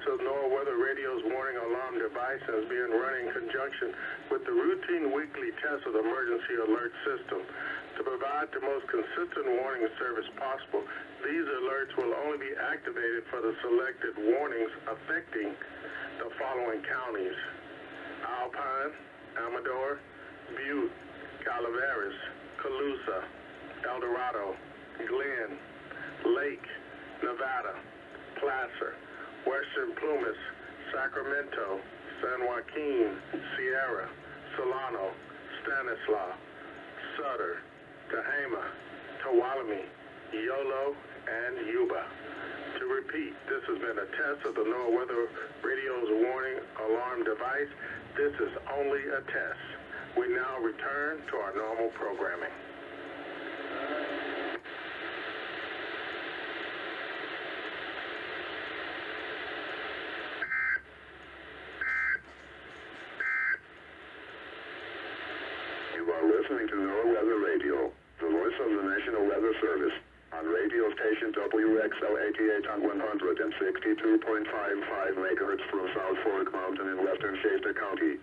So NOAA Weather Radio's warning alarm device has been run in conjunction with the routine weekly test of the emergency alert system. To provide the most consistent warning service possible, these alerts will only be activated for the selected warnings affecting the following counties: Alpine, Amador, Butte, Calaveras, Colusa, El Dorado, Glenn, Lake, Nevada, Placer, Western Plumas, Sacramento, San Joaquin, Sierra, Solano, Stanislaus, Sutter, Tehama, Tuolumne, Yolo, and Yuba. To repeat, this has been a test of the NOAA Weather Radio's warning alarm device. This is only a test. We now return to our normal programming. You are listening to NOAA Weather Radio, the voice of the National Weather Service, on radio station WXL-88 on 162.55 megahertz from South Fork Mountain in western Shasta County.